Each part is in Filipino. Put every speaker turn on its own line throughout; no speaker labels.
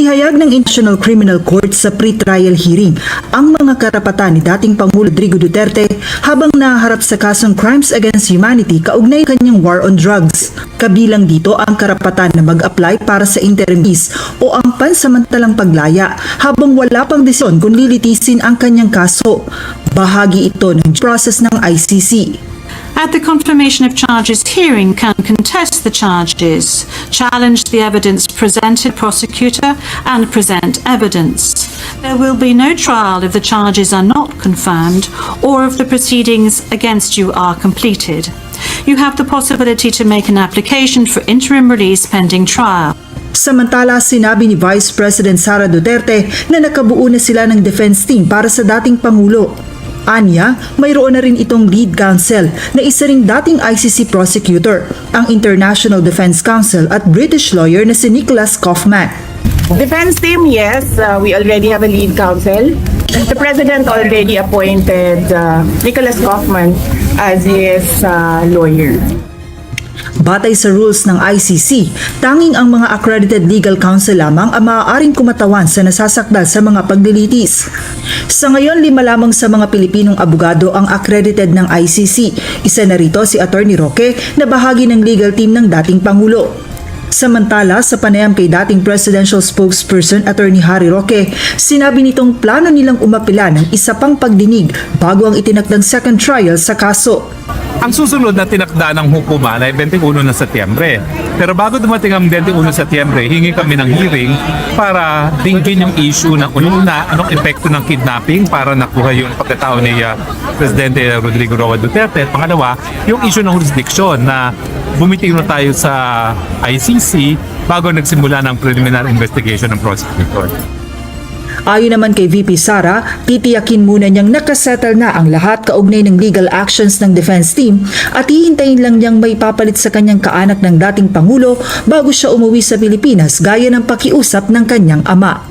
Inihayag ng International Criminal Court sa pre-trial hearing ang mga karapatan ni dating Pangulo Rodrigo Duterte habang naharap sa kasong Crimes Against Humanity kaugnay kanyang war on drugs. Kabilang dito ang karapatan na mag-apply para sa interim release o ang pansamantalang paglaya habang wala pang desisyon kung lilitisin ang kanyang kaso. Bahagi ito ng process ng ICC.
At the confirmation of charges hearing can contest the charges, challenge the evidence presented prosecutor and present evidence. There will be no trial if the charges are not confirmed or if the proceedings against you are completed. You have the possibility to make an application for interim release pending trial.
Samantala, sinabi ni Vice President Sara Duterte na nakabuo na sila ng defense team para sa dating Pangulo. Anya, mayroon na rin itong lead counsel na isa ring dating ICC prosecutor, ang International Defense Council at British lawyer na si Nicholas Kaufman.
Defense team, yes, we already have a lead counsel. The President already appointed Nicholas Kaufman as his lawyer.
Batay sa rules ng ICC, tanging ang mga accredited legal counsel lamang ang maaaring kumatawan sa nasasakdal sa mga paglilitis. Sa ngayon, 5 lamang sa mga Pilipinong abogado ang accredited ng ICC. Isa na rito si Attorney Roque na bahagi ng legal team ng dating Pangulo. Samantala, sa panayam kay dating presidential spokesperson Attorney Harry Roque, sinabi nitong plano nilang umapila ng isa pang pagdinig bago ang itinakdang second trial sa kaso.
Ang susunod na tinakda ng hukuman ay 21 na Setyembre. Pero bago dumating ang 21 Setyembre, hingi kami ng hearing para dinggin yung issue ng unang-una, anong epekto ng kidnapping para nakuha yung pagkatao ni Presidente Rodrigo Roa Duterte. At pangalawa, yung issue ng jurisdiction na bumitiw na tayo sa ICC bago nagsimula ng preliminary investigation ng prosecutor.
Ayon naman kay VP Sara, titiyakin muna niyang nakasettle na ang lahat kaugnay ng legal actions ng defense team at hihintayin lang niyang may papalit sa kanyang kaanak ng dating Pangulo bago siya umuwi sa Pilipinas gaya ng pakiusap ng kanyang ama.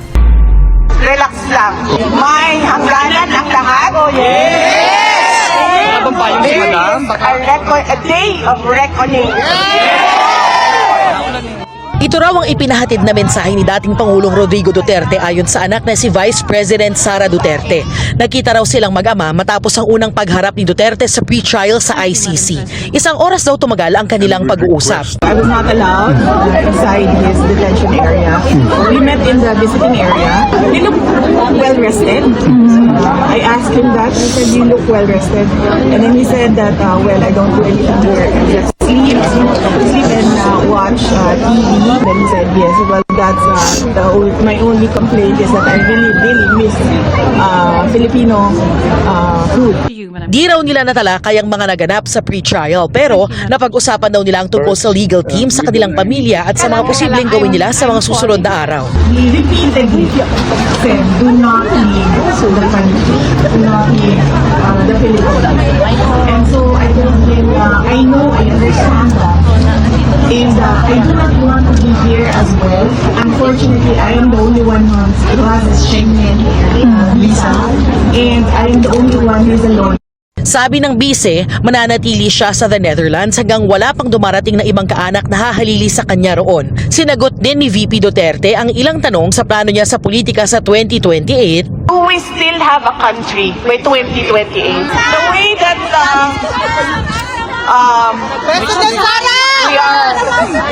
Relax lang. May hangganan ang lahat. Yes! A day of reckoning.
Ito raw ang ipinahatid na mensahe ni dating Pangulong Rodrigo Duterte ayon sa anak na si Vice President Sara Duterte. Nakita raw silang mag-ama matapos ang unang pagharap ni Duterte sa pre-trial sa ICC. 1 oras daw tumagal ang kanilang pag-uusap.
I was not allowed inside his detention area. We met in the visiting area. He looked well rested. I asked him that. He said, "You look well rested." And then he said that, well, I don't do anything here. I just sleep and watch TV. Then he said, yes, well, that's my only complaint is that I really miss Filipino food.
Di raw nila natalakay ang mga naganap sa pre-trial pero napag-usapan daw nila ang tungkol sa legal team sa kanilang pamilya at sa mga posibleng gawin nila sa mga susunod na araw.
He repeatedly said, do not leave the country, do not leave the Philippines. And so I told him, I know, I understand that. And I do not want to be here as well. Unfortunately, I am the only one who has a Schengen visa. And I am the only one who is alone.
Sabi ng bise, mananatili siya sa the Netherlands hanggang wala pang dumarating na ibang kaanak na hahalili sa kanya roon. Sinagot din ni VP Duterte ang ilang tanong sa plano niya sa politika sa 2028.
We still have a country by 2028. The way that we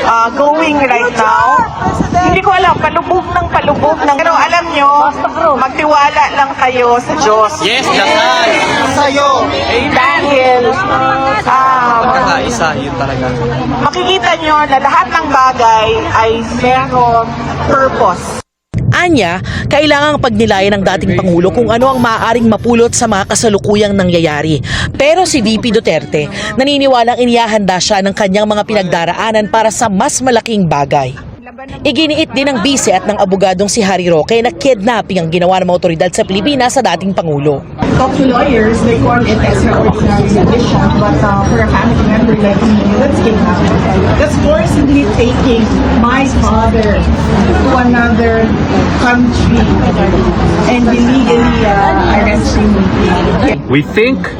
are going right now, hindi ko alam, palubog ng pero alam nyo, magtiwala lang kayo sa Diyos.
Yes, dasal!
Sa'yo. Dahil
Isa, yun talaga.
makikita nyo na lahat ng bagay ay merong purpose.
Anya, kailangang pagnilayan ng dating Pangulo kung ano ang maaaring mapulot sa mga kasalukuyang nangyayari. Pero si VP Duterte, naniniwalang inihahanda siya ng kanyang mga pinagdaraanan para sa mas malaking bagay. Iginiit din ng bise at ng abogadong si Harry Roque na kidnapping ang ginawa ng mga otoridad sa Pilipinas sa dating Pangulo.
Talk to lawyers, they call it extraordinary condition, but for a family member like me, that's kidnapping. That's forcibly taking my father to another country and illegally arresting me.
We think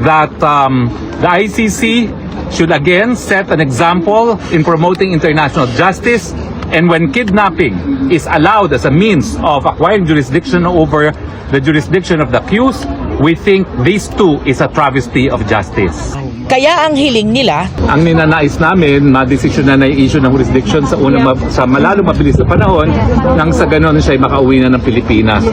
that the ICC should again set an example in promoting international justice And when kidnapping is allowed as a means of acquiring jurisdiction over the jurisdiction of the accused, we think this too is a travesty of justice.
Kaya ang hiling nila,
Ang ninanais namin, madesisyon na issue ng jurisdiction sa malalo mabilis na panahon nang sa ganon siya ay makauwi na ng Pilipinas.